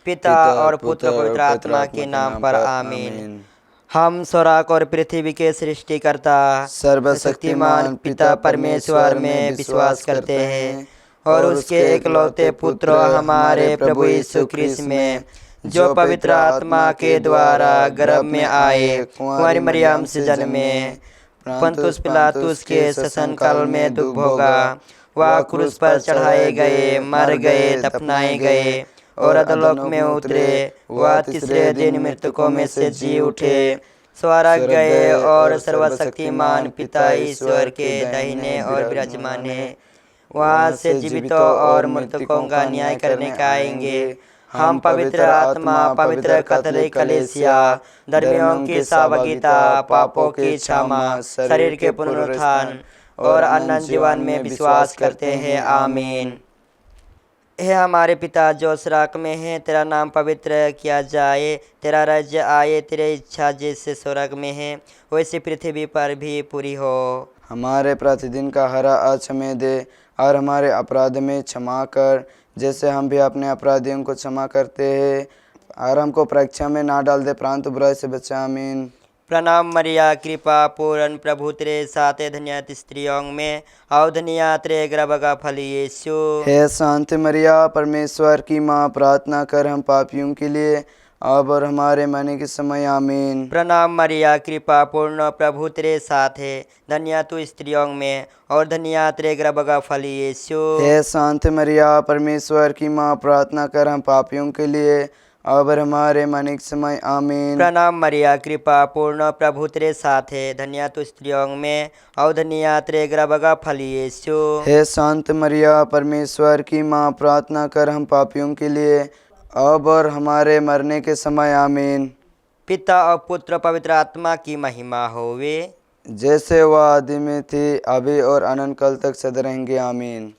पिता और पुत्र पवित्र आत्मा के नाम पर आमीन। हम स्वर्ग और पृथ्वी के सृष्टिकर्ता सर्वशक्तिमान पिता परमेश्वर में विश्वास करते हैं और उसके एकलौते पुत्र हमारे प्रभु यीशु ख्रिस्त में, जो पवित्र आत्मा के द्वारा गर्भ में आए, कुंवारी मरियम से जन्मे, पंतुस पिलातुस के शासन काल में दुख भोगा, वह क्रूस पर चढ़ाए गए, मर गए, दफनाए गए और अधोलोक में उतरे। वह तीसरे दिन मृतकों में से जी उठे, स्वर्ग गए और सर्वशक्तिमान पिता ईश्वर के दाहिने और विराजमान है। वहाँ से जीवितों और मृतकों का न्याय करने का आएंगे। हम पवित्र आत्मा, पवित्र कैथोलिक कलीसिया, धर्मियों की सहभागिता, पापों की क्षमा, शरीर के पुनरुत्थान और अनंत जीवन में विश्वास करते हैं। आमीन। हे हमारे पिता जो स्वर्ग में है, तेरा नाम पवित्र किया जाए, तेरा राज्य आए, तेरी इच्छा जैसे स्वर्ग में है वैसे पृथ्वी पर भी पूरी हो। हमारे प्रतिदिन का हरा आज हमें दे और हमारे अपराध में क्षमा कर, जैसे हम भी अपने अपराधियों को क्षमा करते हैं, और हमको परीक्षा में ना डाल दे, परंतु बुराई से बचा। आमीन। प्रणाम मरिया, कृपा पूर्ण प्रभु तेरे साथ है, धन्य स्त्रियों में और धन्य तेरे गर्भ का फल यीशु। हे शांत मरिया, परमेश्वर की माँ, प्रार्थना कर हम पापियों के लिए अब और हमारे मरने के समय। आमीन। प्रणाम मरिया, कृपा पूर्ण प्रभु तेरे साथ है, धन्य तू स्त्रियों में और धन्य तेरे गर्भ का फल यीशु। हे शांत मरिया, परमेश्वर की माँ, प्रार्थना कर हम पापियों के लिए अब और हमारे मरने के समय। आमीन। प्रणाम मरिया, कृपा पूर्ण प्रभु तेरे साथ है, धन्य तू स्त्रियों में और धन्य तेरे गर्भ का फल यीशु। हे शांत मरिया, परमेश्वर की माँ, प्रार्थना कर हम पापियों के लिए अब और हमारे मरने के समय। आमीन। पिता और पुत्र पवित्र आत्मा की महिमा होवे, जैसे वह आदि में थी, अभी और अनंत काल तक सदा रहेंगे। आमीन।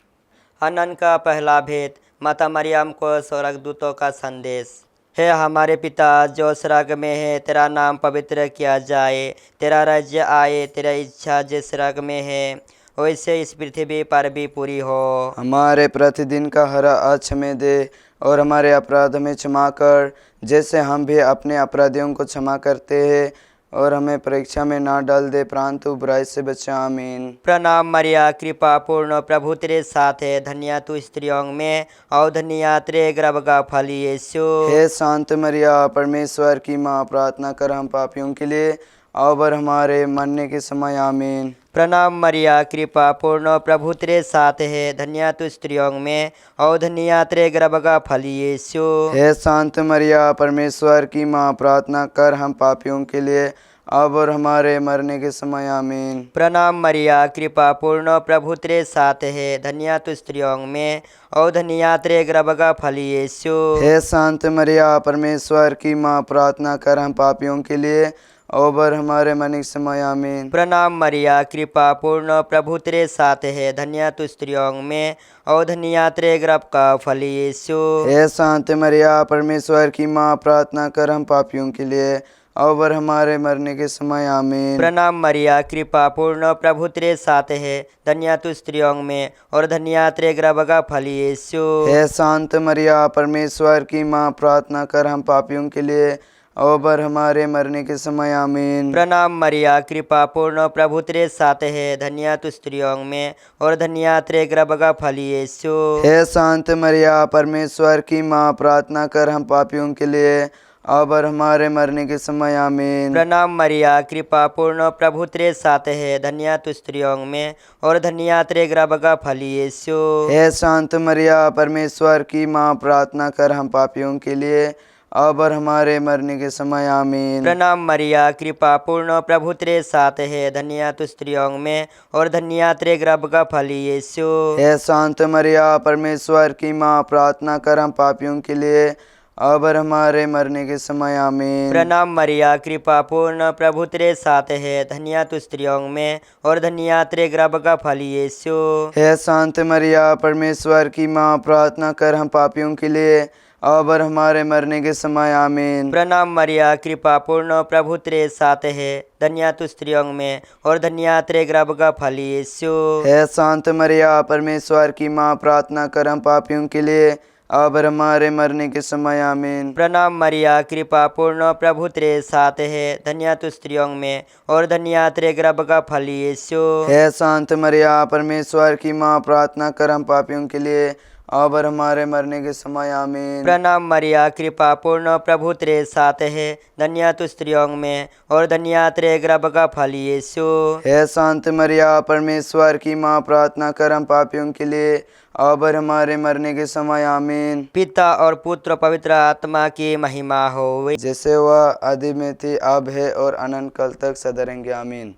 अनंत का पहला भेद, माता मरियम को स्वर्गदूतों का संदेश। हे हमारे पिता जो स्वर्ग में है, तेरा नाम पवित्र किया जाए, तेरा राज्य आए, तेरा इच्छा जिस स्वर्ग में है वैसे इस पृथ्वी पर भी पूरी हो। हमारे प्रतिदिन का हरा आज हमें दे और हमारे अपराध में क्षमा कर, जैसे हम भी अपने अपराधियों को क्षमा करते हैं, और हमें परीक्षा में ना डाल दे, परंतु बुराई से बचा। आमीन। प्रणाम मरिया, कृपा पूर्ण प्रभु तेरे साथ है, धन्य तू स्त्रियों में और धन्य तेरे गर्भ का फल यीशु। हे शांत मरिया, परमेश्वर की माँ, प्रार्थना कर हम पापियों के लिए अब और हमारे मरने के समय। आमीन। प्रणाम मरिया, कृपा पूर्ण प्रभु तेरे साथ है, धन्य तू स्त्रियों में और धन्य तेरे गर्भ का फल यीशु। हे शांत मरिया, परमेश्वर की माँ, प्रार्थना कर हम पापियों के लिए अब और हमारे मरने के समय। आमीन। प्रणाम मरिया, कृपा पूर्ण प्रभु तेरे साथ है, धन्य तू स्त्रियों में और धन्य तेरे गर्भ का फल यीशु। हे शांत मरिया, परमेश्वर की माँ, प्रार्थना कर हम पापियों के लिए अब और हमारे मरने के समय। आमीन। प्रणाम मरिया, कृपा पूर्ण प्रभु तेरे साथ है, धन्य तू स्त्रियों में और धन्य तेरे गर्भ का फल यीशु। हे शांत मरिया, परमेश्वर की माँ, प्रार्थना कर हम पापियों के लिए अब और हमारे मरने के समय। आमीन। प्रणाम मरिया, कृपा पूर्ण प्रभु तेरे साथ है, धन्य तू स्त्रियों में और धन्य तेरे गर्भ का फल यीशु। हे शांत मरिया, परमेश्वर की माँ, प्रार्थना कर हम पापियों के लिए अब और हमारे मरने के समय। आमीन। प्रणाम मरिया, कृपा पूर्ण प्रभु तेरे साथ है, धन्य तू स्त्रियों में और धन्य तेरे गर्भ का फल यीशु। हे शांत मरिया, परमेश्वर की माँ, प्रार्थना कर हम पापियों के लिए अब और हमारे मरने के समय। आमीन। प्रणाम मरिया, कृपा पूर्ण प्रभु तेरे साथ है, धन्य तू स्त्रियों में और धन्य तेरे गर्भ का फल यीशु। हे शांत मरिया, परमेश्वर की माँ, प्रार्थना कर हम पापियों के लिए अब और हमारे मरने के समय। आमीन। प्रणाम मरिया, कृपा पूर्ण प्रभु तेरे साथ है, धन्य तू स्त्रियों में और धन्य तेरे गर्भ का फल यीशु। हे शांत मरिया, परमेश्वर की माँ, प्रार्थना कर हम पापियों के लिए अब और हमारे मरने के समय। आमीन। प्रणाम मरिया, कृपा पूर्ण प्रभु तेरे साथ है, धन्य तू स्त्रियों में और धन्य तेरे गर्भ का फल यीशु। हे शांत मरिया, परमेश्वर की माँ, प्रार्थना कर हम पापियों के लिए अब और हमारे मरने के समय। आमीन। प्रणाम मरिया, कृपा पूर्ण प्रभु तेरे साथ है, धन्य तू स्त्रियों में और धन्य तेरे गर्भ का फल यीशु। हे शांत मरिया, परमेश्वर की माँ, प्रार्थना कर हम पापियों के लिए अब और हमारे मरने के समय आमीन। प्रणाम मरिया, कृपा पूर्ण, प्रभु तेरे साथ है, धन्य तू स्त्रियों में और धन्य तेरे गर्भ का फल यीशु। हे शांत मरिया, परमेश्वर की माँ, प्रार्थना कर हम पापियों के लिए अब और हमारे मरने के समय आमीन। प्रणाम मरिया, कृपा पूर्ण, प्रभु तेरे साथ है, धन्य तू स्त्रियों में और धन्य तेरे गर्भ का फल यीशु। हे शांत मरिया, परमेश्वर की माँ, प्रार्थना कर हम पापियों के लिए अब और हमारे मरने के समय आमीन। पिता और पुत्र पवित्र आत्मा की महिमा हो। जैसे वह आदि में थी, अब है और अनंत काल तक सदा रहेंगे आमीन।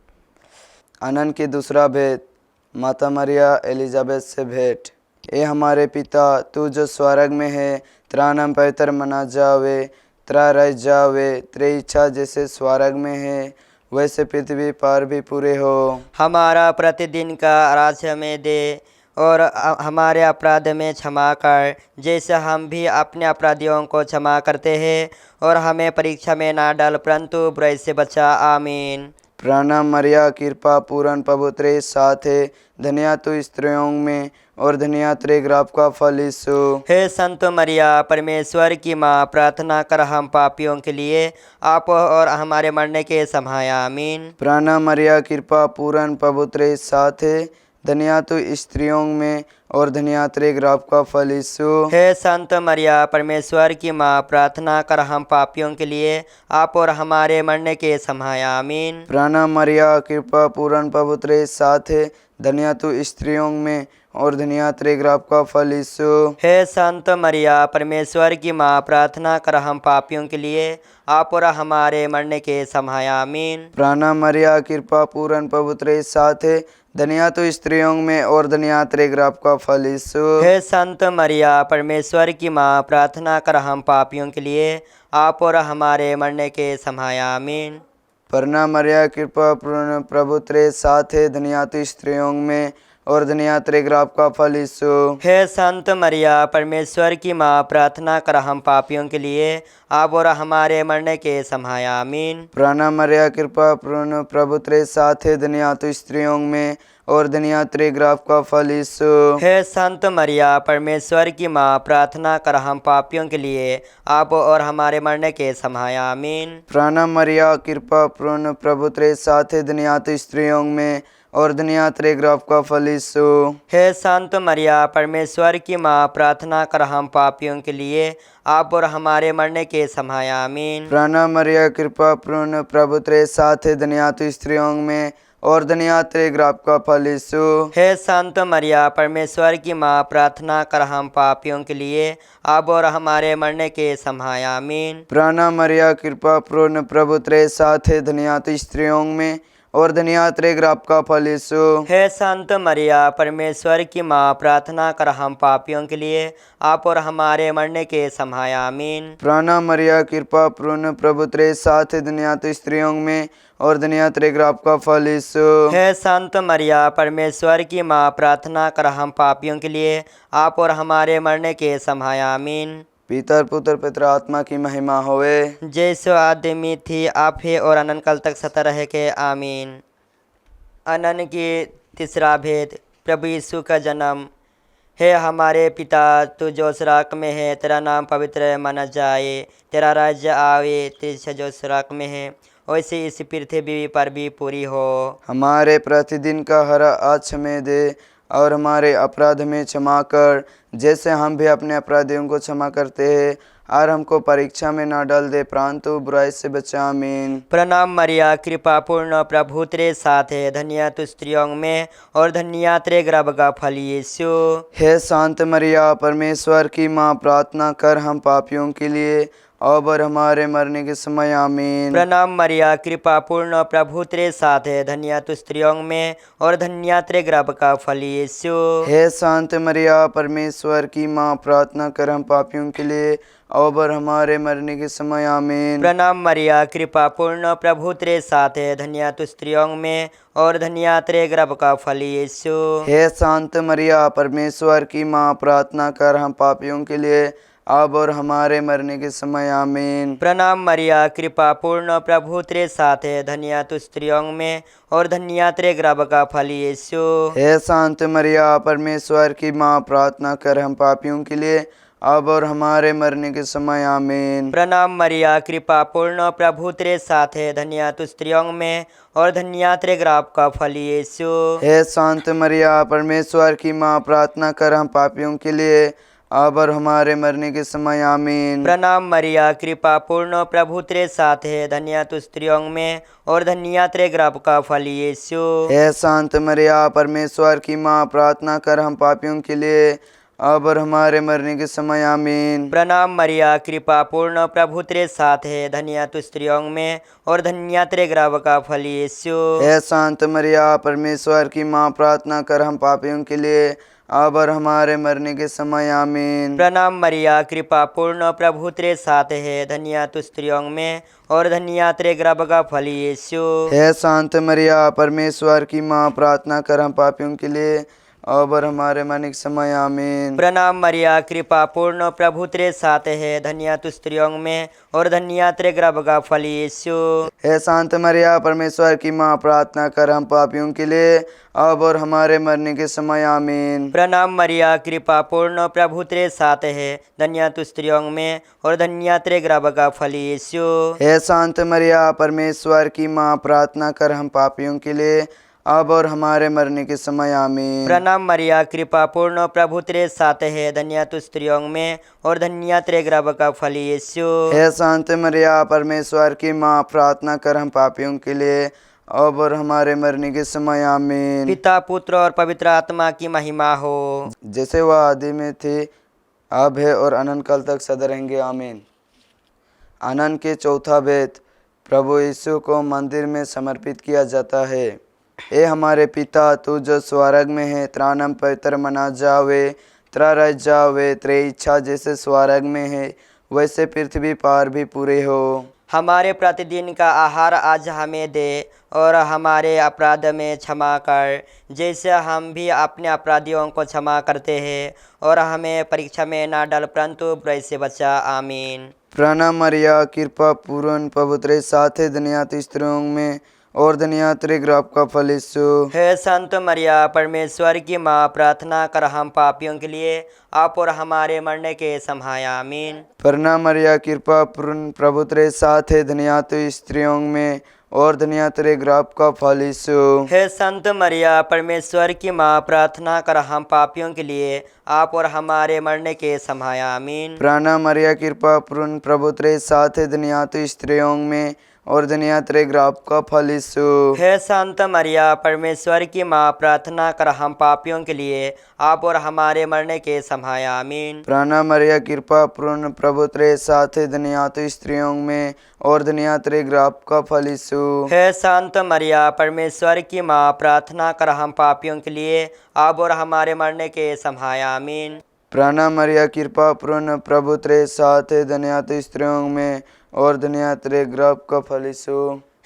अनंत की दूसरा भेद, माता मरिया एलिजाबेथ से भेंट। ए हमारे पिता, तू जो स्वर्ग में है, तेरा नाम पवित्र मना जावे, तेरा राज्य जावे, तेरी इच्छा जैसे स्वर्ग में है वैसे पृथ्वी पर भी पूरे हो। हमारा प्रतिदिन का अनाज हमें दे और हमारे अपराध में क्षमा कर, जैसे हम भी अपने अपराधियों को क्षमा करते हैं, और हमें परीक्षा में ना डाल परंतु बुराई से बचा। आमीन। प्रणाम मरिया, कृपा पूर्ण, प्रभु तेरे साथ है, धन्य तू स्त्रियों में और धन्य तेरे गर्भ का फल यीशु। हे संत मरिया, परमेश्वर की माँ, प्रार्थना कर हम पापियों के लिए आप और हमारे मरने के समय। आमीन। प्रणाम मरिया, कृपा पूर्ण, प्रभु तेरे साथ है, धन्य तू स्त्रियों में और धन्य तेरे गर्भ का फल यीशु। हे संत मरिया, परमेश्वर की माँ, प्रार्थना कर हम पापियों के लिए आप और हमारे मरने के समय। आमीन। प्रणाम मरिया, कृपा पूर्ण, प्रभु तेरे साथ है, धन्य तू स्त्रियों में और धन्य तेरे गर्भ का फल यीशु। हे संत मरिया, परमेश्वर की माँ, प्रार्थना कर हम पापियों के लिए आप और हमारे मरने के समय। आमीन। प्रणाम मरिया, कृपा पूर्ण, प्रभु तेरे साथ है, धन्य तू स्त्रियों में और धन्य तेरे गर्भ का फल यीशु। हे संत मरिया, परमेश्वर की माँ, प्रार्थना कर हम पापियों के लिए आप और हमारे मरने के समय। आमीन। प्रणाम मरिया, कृपा पूर्ण, प्रभु तेरे साथ है, धन्य तू स्त्रियों में और धन्य तेरे गर्भ का फल यीशु। हे संत मरिया, परमेश्वर की माँ, प्रार्थना कर हम पापियों के लिए आप और हमारे मरने के समय। आमीन। प्रणाम मरिया, कृपा पूर्ण, प्रभु तेरे साथ है, धन्य तू स्त्रियों में और धन्य तेरे गर्भ का फल यीशु। हे संत मरिया, परमेश्वर की माँ, प्रार्थना कर हम पापियों के लिए आप और हमारे मरने के समय। आमीन। प्रणाम मरिया, कृपा पूर्ण, प्रभु तेरे साथ है, धन्य तू स्त्रियों में और धन्य तेरे गर्भ का फल यीशु। हे संत मरिया, परमेश्वर की माँ, प्रार्थना कर हम पापियों के लिए आप और हमारे मरने के समय। आमीन। प्रणाम मरिया, कृपा पूर्ण, प्रभु तेरे साथ है, धन्य तू स्त्रियों में और धन्य तेरे गर्भ का फल यीशु। हे संत मरिया, परमेश्वर की माँ, प्रार्थना कर हम पापियों के लिए अब और हमारे मरने के समय। आमीन। प्रणाम मरिया, कृपा पूर्ण, प्रभु तेरे साथ है, धन्य तू स्त्रियों में और धन्य तेरे गर्भ का फल यीशु। हे संत मरिया, परमेश्वर की माँ, प्रार्थना कर हम पापियों के लिए आप और हमारे मरने के समय। आमीन। प्रणाम मरिया, कृपा पूर्ण, प्रभु तेरे साथ है, धन्य तू स्त्रियों में और धन्य तेरे गर्भ का फल यीशु। हे संत मरिया, परमेश्वर की माँ, प्रार्थना कर हम पापियों के लिए आप और हमारे मरने के समय। आमीन। पिता पुत्र पवित्र आत्मा की महिमा होवे, जैसो आदमी थी आप है और अनंत काल तक सता रहे के। आमीन। अनंत की तीसरा भेद, प्रभु यीशु का जन्म। हे हमारे पिता, तू जो स्वर्ग में है, तेरा नाम पवित्र माना जाए, तेरा राज्य आवे, तेरी इच्छा जो स्वर्ग में है वैसे इस पृथ्वी पर भी पूरी हो। हमारे प्रतिदिन का हर आज हमें दे और हमारे अपराध में क्षमा कर, जैसे हम भी अपने अपराधियों को क्षमा करते हैं, और हमको परीक्षा में न डाल दे परंतु बुराई से बचा। आमीन। प्रणाम मरिया, कृपा पूर्ण, प्रभु तेरे साथ है, धन्य तू स्त्रियों में और धन्य तेरे गर्भ का फल यीशु। हे शांत मरिया, परमेश्वर की माँ, प्रार्थना कर हम पापियों के लिए अब और हमारे मरने के समय। आमीन। प्रणाम मरिया, कृपा पूर्ण, प्रभु तेरे साथ है, धन्य तू स्त्रियों में और धन्य तेरे गर्भ का फल यीशु। हे शांत मरिया, परमेश्वर की माँ, प्रार्थना कर हम पापियों के लिए अब और हमारे मरने के समय। आमीन। प्रणाम मरिया, कृपा पूर्ण, प्रभु तेरे साथ है, धन्य तू स्त्रियों में और धन्य तेरे गर्भ का फल यीशु। हे शांत मरिया, परमेश्वर की माँ, प्रार्थना कर हम पापियों के लिए अब और हमारे मरने के समय। आमीन। प्रणाम मरिया, कृपा पूर्ण, प्रभु तेरे साथ है, धन्य तू स्त्रियों में और धन्य तेरे गर्भ का फल यीशु। हे शांत मरिया, परमेश्वर की माँ, प्रार्थना कर हम पापियों के लिए अब और हमारे मरने के समय आमीन। प्रणाम मरिया, कृपा पूर्ण, प्रभु तेरे साथ है, धन्य तू स्त्रियों में और धन्य तेरे गर्भ का फल यीशु। हे शांत मरिया, परमेश्वर की माँ, प्रार्थना कर हम पापियों के लिए अब और हमारे मरने के समय आमीन। प्रणाम मरिया, कृपा पूर्ण, प्रभु तेरे साथ है, धन्य तू स्त्रियों में और धन्य तेरे गर्भ का फल यीशु। हे शांत मरिया, परमेश्वर की माँ, प्रार्थना कर हम पापियों के लिए अब और हमारे मरने के समय आमीन। प्रणाम मरिया, कृपा पूर्ण, प्रभु तेरे साथ है, धन्य तू स्त्रियों में और धन्य तेरे गर्भ का फल यीशु। हे शांत मरिया, परमेश्वर की माँ, प्रार्थना कर हम पापियों के लिए अब और हमारे मरने के समय आमीन। प्रणाम मरिया, कृपा पूर्ण, प्रभु तेरे साथ है, धन्य तू स्त्रियों में और धन्य तेरे गर्भ का फल यीशु। हे शांत मरिया, परमेश्वर की माँ, प्रार्थना कर हम पापियों के लिए अब और हमारे मरने के समय आमीन। प्रणाम मरिया, कृपा पूर्ण, प्रभु तेरे साथ है, धन्य तू स्त्रियों में और धन्य तेरे गर्भ का फल यीशु। हे शांत मरिया, परमेश्वर की माँ, प्रार्थना कर हम पापियों के लिए अब और हमारे मरने के समय आमीन। प्रणाम मरिया, कृपा पूर्ण, प्रभु तेरे साथ है, धन्य तू स्त्रियों में और धन्य तेरे गर्भ का फल यीशु। हे शांत मरिया, परमेश्वर की माँ, प्रार्थना कर हम पापियों के लिए अब और हमारे मरने के समय आमीन। प्रणाम मरिया, कृपा पूर्ण, प्रभु तेरे साथ है, धन्य तू स्त्रियों में और धन्य तेरे गर्भ का फल यीशु। हे शांत मरिया, परमेश्वर की माँ, प्रार्थना कर हम पापियों के लिए अब और हमारे मरने के समय आमीन। पिता, पुत्र और पवित्र आत्मा की महिमा हो, जैसे वह आदि में थी, अब है और अनंत काल तक सदा रहेंगे, आमीन। आनंद के चौथा भेद, प्रभु यीशु को मंदिर में समर्पित किया जाता है। हे हमारे पिता, तू जो स्वर्ग में है, तेरा नाम पवित्र मना जावे, तेरा राज्य जावे, तेरी इच्छा जैसे स्वर्ग में है वैसे पृथ्वी पर भी पूरे हो। हमारे प्रतिदिन का आहार आज हमें दे और हमारे अपराध में क्षमा कर, जैसे हम भी अपने अपराधियों को क्षमा करते हैं, और हमें परीक्षा में ना डाल परंतु बुराई से बचा, आमीन। प्रणाम मरिया, कृपा पूर्ण, प्रभु तेरे साथ है, धन्य तू स्त्रियों में और धन्य तेरे गर्भ का फल यीशु। हे संत मरिया, परमेश्वर की माँ, प्रार्थना कर हम पापियों के लिए आप और हमारे मरने के समय, आमीन। प्रणाम मरिया, कृपा पूर्ण, प्रभु तेरे साथ है, धन्य तू स्त्रियों में और धन्य तेरे गर्भ का फल यीशु। हे संत मरिया, परमेश्वर की माँ, प्रार्थना कर हम पापियों के लिए आप और हमारे मरने के समय, आमीन। प्रणाम मरिया, कृपा पूर्ण, प्रभु तेरे साथ है, धन्य तू स्त्रियों में और धन्य तेरे गर्भ का फल यीशु। हे संत मरिया, परमेश्वर की माँ, प्रार्थना कर हम पापियों के लिए आप और हमारे मरने के समय, आमीन। प्रणाम मरिया, कृपा पूर्ण, प्रभु तेरे साथ है, धन्य तू स्त्रियों में और धन्य तेरे गर्भ का फल यीशु। हे संत मरिया, परमेश्वर की माँ, प्रार्थना कर हम पापियों के लिए आप और हमारे मरने के समय, आमीन। प्रणाम मरिया, कृपा पूर्ण, प्रभु तेरे साथ है, धन्य तू स्त्रियों में और धन्य तेरे गर्भ का फल यीशु।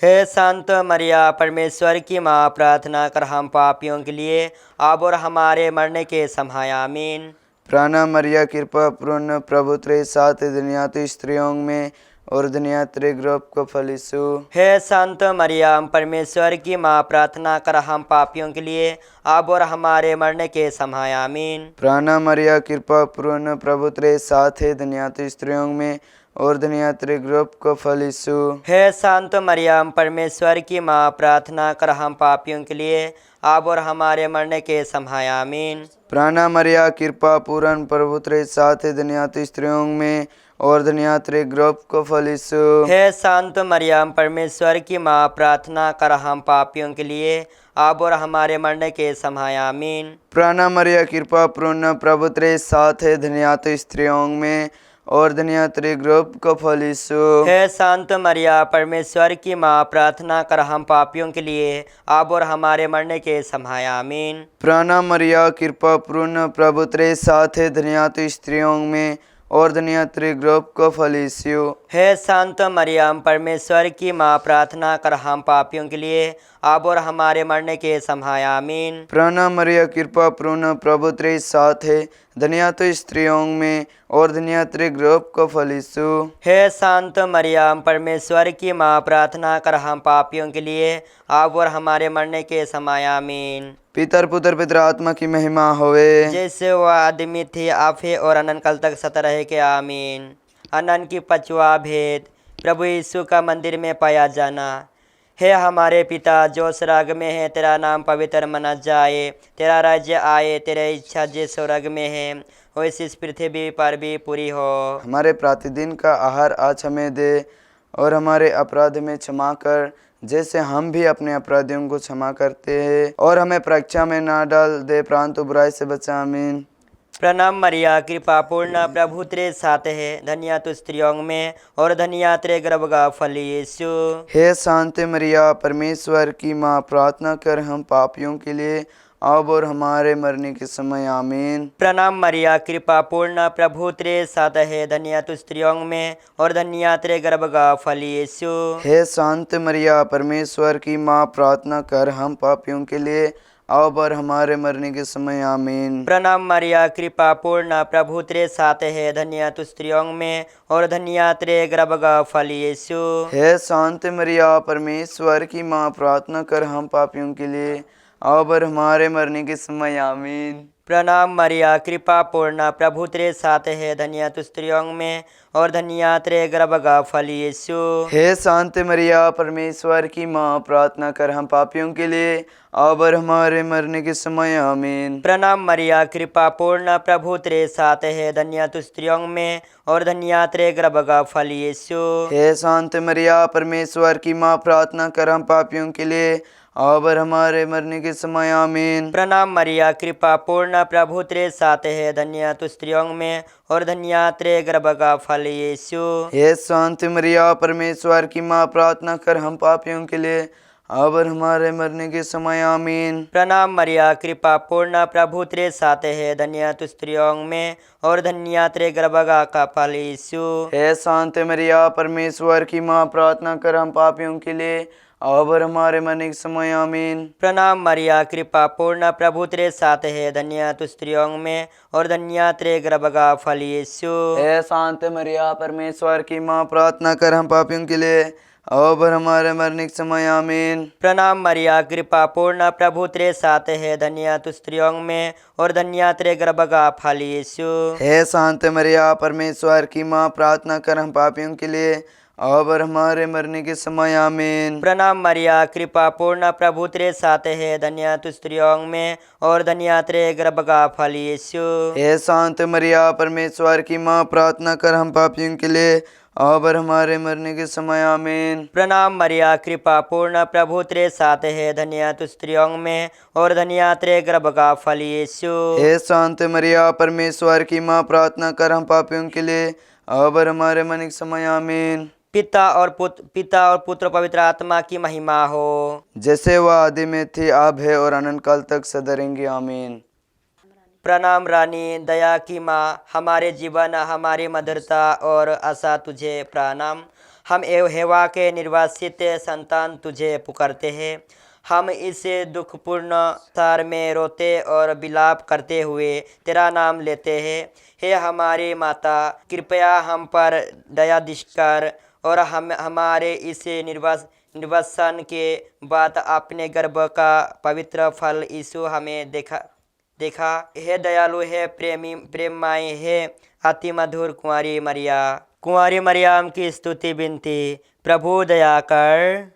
हे संत मरिया, परमेश्वर की माँ, प्रार्थना कर हम पापियों के लिए अब और हमारे मरने के समय, आमीन। प्रणाम मरिया, कृपा पूर्ण, प्रभु तेरे साथ है, धन्य तू स्त्रियों में और धन्य तेरे गर्भ का फल यीशु। हे संत मरिया, परमेश्वर की माँ, प्रार्थना कर हम पापियों के लिए अब और हमारे मरने के समय, आमीन। प्रणाम मरिया, कृपा पूर्ण, प्रभु तेरे साथ है, धन्य तू स्त्रियों में और धन्य तेरे गर्भ का फल यीशु। हे संत मरियम, परमेश्वर की माँ, प्रार्थना कर हम पापियों के लिए अब और हमारे मरने के समय, आमीन। प्रणाम मरिया, कृपा पूर्ण, प्रभु तेरे साथ है, धन्य तू स्त्रियों में और धन्य तेरे गर्भ का फल यीशु। हे संत मरियम, परमेश्वर की माँ, प्रार्थना कर हम पापियों के लिए अब और हमारे मरने के समय, आमीन। प्रणाम मरिया, कृपा पूर्ण, प्रभु तेरे साथ है, धन्य तू स्त्रियों में और धन्य तेरे गर्भ का फल यीशु। हे संत मरिया, परमेश्वर की माँ, प्रार्थना कर हम पापियों के लिए अब और हमारे मरने के समय, आमीन। प्रणाम मरिया, कृपा पूर्ण, प्रभु तेरे साथ है, धन्य तू स्त्रियों में और धन्य तेरे गर्भ का फल यीशु। हे संत मरियम, परमेश्वर की माँ, प्रार्थना कर हम पापियों के लिए अब और हमारे मरने के समय, आमीन। प्रणाम मरिया, कृपा पूर्ण, प्रभु तेरे साथ है, धन्य तू स्त्रियों में और धन्य तेरे गर्भ का फल यीशु। हे संत मरियम, परमेश्वर की माँ, प्रार्थना कर हम पापियों के लिए अब और हमारे मरने के समय, आमीन। पितर पुत्र पितर आत्मा की महिमा होवे। जैसे वह आदमी थे आप है और अनंत काल तक सता रहे के आमीन। अनंत की पचवा भेद प्रभु यीशु का मंदिर में पाया जाना। हे हमारे पिता जो स्वर्ग में है, तेरा नाम पवित्र मना जाए, तेरा राज्य आए, तेरी इच्छा जो स्वर्ग में है वैसे इस पृथ्वी पर भी पूरी हो। हमारे प्रतिदिन का आहार आज हमें दे और हमारे अपराध में क्षमा कर जैसे हम भी अपने अपराधियों को क्षमा करते हैं, और हमें परीक्षा में ना डाल दे परंतु बुराई से बचा। आमीन। प्रणाम मरिया कृपा पूर्ण प्रभु तेरे साथ है, धन्य तू स्त्रियों में और धन्य तेरे गर्भ का फल यीशु। हे शांति मरिया परमेश्वर की माँ, प्रार्थना कर हम पापियों के लिए अब और हमारे मरने के समय। आमीन। प्रणाम मरिया कृपा पूर्ण प्रभु तेरे साथ है, धन्य तू स्त्रियों में और धन्य तेरे गर्भ का फल यीशु। हे शांति मरिया परमेश्वर की माँ, प्रार्थना कर हम पापियों के लिए अब और हमारे मरने के समय। आमीन। प्रणाम मरिया कृपा पूर्ण प्रभु तेरे साथ है, धन्य तू स्त्रियों में और धन्य तेरे गर्भ का फल यीशु। हे शांति मरिया परमेश्वर की माँ, प्रार्थना कर हम पापियों के लिए अब और हमारे मरने के समय। आमीन। प्रणाम मरिया कृपा पूर्ण प्रभु तेरे साथ है, धन्य तू स्त्रियों में और धन्य तेरे गर्भ का फल यीशु। हे शांति मरिया परमेश्वर की माँ, प्रार्थना कर हम पापियों के लिए अब और हमारे मरने के समय। आमीन। प्रणाम मरिया कृपा पूर्ण प्रभु तेरे साथ है, धन्य तू स्त्रियों में और धन्य तेरे गर्भ का फल यीशु। हे शांति मरिया परमेश्वर की माँ, प्रार्थना कर हम पापियों के लिए अब और हमारे मरने के समय। आमीन। प्रणाम मरिया कृपा पूर्ण प्रभु तेरे साथ है, धन्य तू स्त्रियों में और धन्य तेरे गर्भ का फल यीशु। हे शांति मरिया परमेश्वर की माँ, प्रार्थना कर हम पापियों के लिए अब और हमारे मरने के समय। आमीन। प्रणाम मरिया कृपा पूर्ण प्रभु तेरे साथ है, धन्य तू स्त्रियों में और धन्य तेरे गर्भ का फल यीशु। हे शांति मरिया परमेश्वर की माँ, प्रार्थना कर हम पापियों के लिए अब और हमारे मरने के समय। आमीन। प्रणाम मरिया कृपा पूर्ण प्रभु तेरे साथ है, धन्य तू स्त्रियों में और धन्य तेरे गर्भ का फल यीशु। हे शांति मरिया परमेश्वर की माँ, प्रार्थना कर हम पापियों के लिए अब और हमारे मरने के समय। आमीन। प्रणाम मरिया कृपा पूर्ण प्रभु तेरे साथ है, धन्य तू स्त्रियों में और धन्य तेरे गर्भ का फल यीशु। हे शांति मरिया परमेश्वर की माँ, प्रार्थना कर हम पापियों के लिए अब और हमारे मरने के समय। आमीन। प्रणाम मरिया कृपा पूर्ण प्रभु तेरे साथ है, धन्य तू स्त्रियों में और धन्य तेरे गर्भ का फल यीशु। हे शांति मरिया परमेश्वर की माँ, प्रार्थना कर हम पापियों के लिए अब और हमारे मरने के समय। आमीन। प्रणाम मरिया कृपा पूर्ण प्रभु तेरे साथ है, धन्य तू स्त्रियों में और धन्य तेरे गर्भ का फल यीशु। हे शांति मरिया परमेश्वर की माँ, प्रार्थना कर हम पापियों के लिए अब और हमारे मरने के समय। आमीन। पिता और पुत्र पवित्र आत्मा की महिमा हो, जैसे वह आदि में थी अब है और अनंत काल तक सदा रहेंगी। आमीन। प्रणाम रानी दया की माँ, हमारे जीवन हमारी मधुरता और आशा तुझे प्रणाम। हम हेवा के निर्वासित संतान तुझे पुकारते हैं। हम इस दुखपूर्ण संसार में रोते और विलाप करते हुए तेरा नाम लेते हैं। हे हमारी माता, कृपया हम पर दया दृष्टि कर और हमारे इस निर्वासन के बाद अपने गर्भ का पवित्र फल यीशु हमें देखा। हे दयालु, हे प्रेममय, हे अति मधुर कुंवारी मरियम की स्तुति विनती। प्रभु दया कर,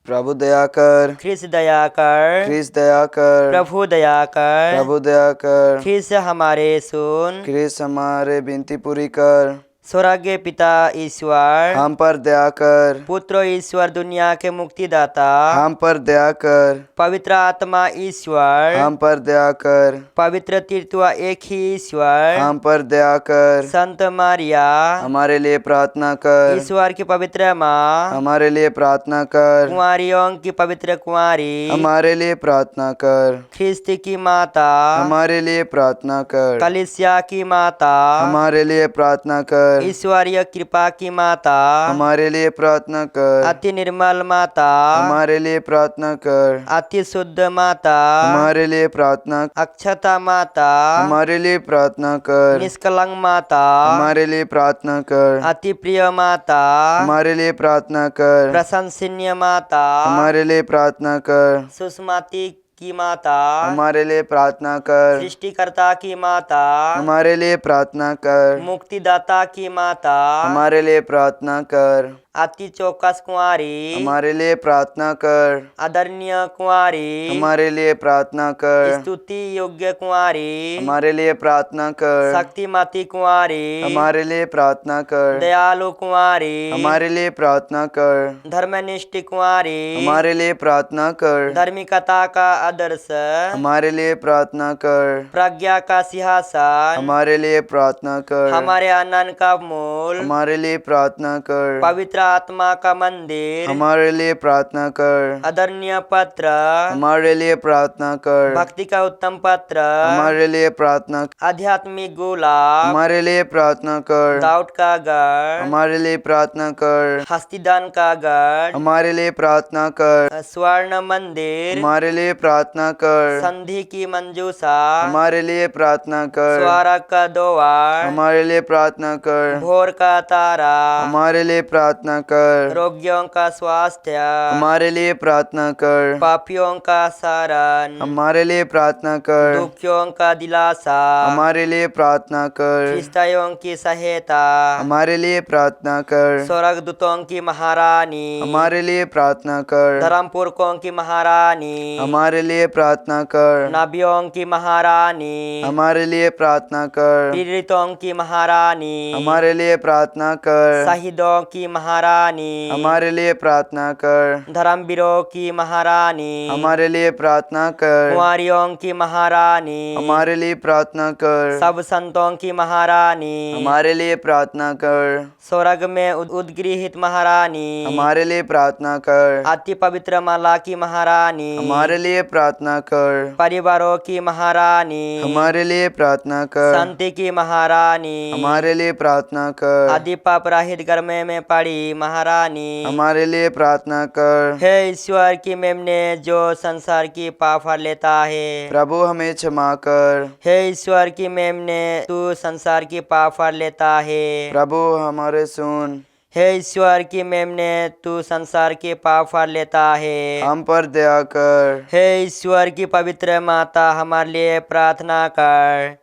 प्रभु दया कर, ख्रिस्त दया कर, ख्रिस्त दया कर, प्रभु दया कर, प्रभु दया कर, ख्रिस्त हमारे सुन, ख्रिस्त हमारे विनती पूरी कर। स्वर्गीय पिता ईश्वर, हम पर दया कर, पुत्र ईश्वर दुनिया के मुक्तिदाता, हम पर दया कर, पवित्र आत्मा ईश्वर, हम पर दया कर, पवित्र तीर्थ एक ही ईश्वर, हम पर दया कर, संत मारिया, हमारे लिए प्रार्थना कर, ईश्वर की पवित्र माँ, हमारे लिए प्रार्थना कर, कुंवारियों की पवित्र कुंवारी, हमारे लिए प्रार्थना कर, ख्रिस्त की माता, हमारे लिए प्रार्थना कर, कलीसिया की माता, हमारे लिए प्रार्थना कर, ईश्वरीय कृपा की माता, हमारे लिए प्रार्थना कर, अति निर्मल माता, हमारे लिए प्रार्थना कर, अति शुद्ध माता, हमारे लिए प्रार्थना, अक्षता माता, हमारे लिए प्रार्थना कर, निष्कलंक माता, हमारे लिए प्रार्थना कर, अति प्रिय माता, हमारे लिए प्रार्थना कर, प्रशंसनीय माता, हमारे लिए प्रार्थना कर, सुषमाति की माता, हमारे लिए प्रार्थना कर। सृष्टिकर्ता की माता, हमारे लिए प्रार्थना कर। मुक्तिदाता की माता, हमारे लिए प्रार्थना कर। अति चौकस कुंवारी, हमारे लिए प्रार्थना कर। आदरणीय कुंवारी, हमारे लिए प्रार्थना कर। स्तुति योग्य कुंवारी, हमारे लिए प्रार्थना कर। शक्तिमती कुंवारी, हमारे लिए प्रार्थना कर। दयालु कुंवारी, हमारे लिए प्रार्थना कर। धर्मनिष्ठ कुंवारी, हमारे लिए प्रार्थना कर। धार्मिकता का आदर्श, हमारे लिए प्रार्थना कर। प्रज्ञा का सिंहासन, हमारे लिए प्रार्थना कर। हमारे आनंद का मूल, हमारे लिए प्रार्थना कर। पवित्र आत्मा का मंदिर, हमारे लिए प्रार्थना कर। आदरणीय पत्र, हमारे लिए प्रार्थना कर। भक्ति का उत्तम पत्र, हमारे लिए प्रार्थना कर। आध्यात्मिक गुलाब, हमारे लिए प्रार्थना कर। दाऊद का गढ़, हमारे लिए प्रार्थना कर। हस्तिदान का गढ़, हमारे लिए प्रार्थना कर। स्वर्ण मंदिर, हमारे लिए प्रार्थना कर। संधि की मंजूषा, हमारे लिए प्रार्थना कर। स्वर्ग का द्वार, हमारे लिए प्रार्थना कर। भोर का तारा, हमारे लिए प्रार्थना कर। रोगियों का स्वास्थ्य, हमारे लिए प्रार्थना कर। पापियों का शरण, हमारे लिए प्रार्थना कर। दुखियों का दिलासा, हमारे लिए प्रार्थना कर। फिस्ताइयों की सहायता, हमारे लिए प्रार्थना कर। स्वर्गदूतों की महारानी, हमारे लिए प्रार्थना कर। धर्मपुरकों की महारानी, हमारे लिए प्रार्थना कर। नबियों की महारानी, हमारे लिए प्रार्थना कर। पीड़ितों की महारानी, हमारे लिए प्रार्थना कर। शहीदों की महारानी, हमारे लिए प्रार्थना कर। धर्मवीरों की महारानी, हमारे लिए प्रार्थना कर। कुंवारियों की महारानी, हमारे लिए प्रार्थना कर। सब संतों की महारानी, हमारे लिए प्रार्थना कर। स्वर्ग में उद्गृहित महारानी, हमारे लिए प्रार्थना कर। अति पवित्र माला की महारानी, हमारे लिए प्रार्थना कर। परिवारों की महारानी, हमारे लिए प्रार्थना कर। शांति की महारानी, हमारे लिए प्रार्थना कर। आदि पाप रहित गर्मे में पड़ी महारानी, हमारे लिए प्रार्थना कर। हे ईश्वर की मेमने जो संसार की पाप हर लेता है, प्रभु हमें क्षमा कर। हे ईश्वर की मेमने तू संसार की पाप हर लेता है, प्रभु हमारे सुन। हे ईश्वर की मेमने तू संसार के पाप हर लेता है, हम पर दया कर। हे ईश्वर की पवित्र माता हमारे लिए प्रार्थना कर,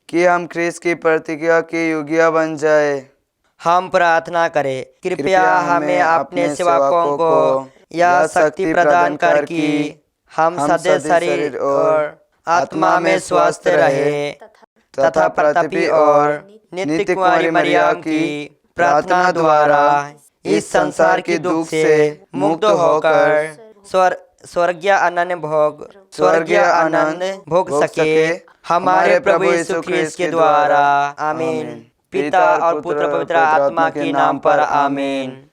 कि हम ख्रीस्त की प्रतिज्ञा के योग्य बन जाए। हम प्रार्थना करें। कृपया हमें अपने सेवकों को यह शक्ति प्रदान कर कि हम सदैव शरीर और आत्मा में स्वस्थ रहे तथा प्रतापी और नित्य कुंवारी मरियम की प्रार्थना द्वारा इस संसार के दुख से मुक्त होकर स्वर्गीय आनंद भोग सके हमारे प्रभु यीशु ख्रीस्त के द्वारा। आमीन। पिता और पुत्र पवित्र आत्मा के नाम पर आमीन।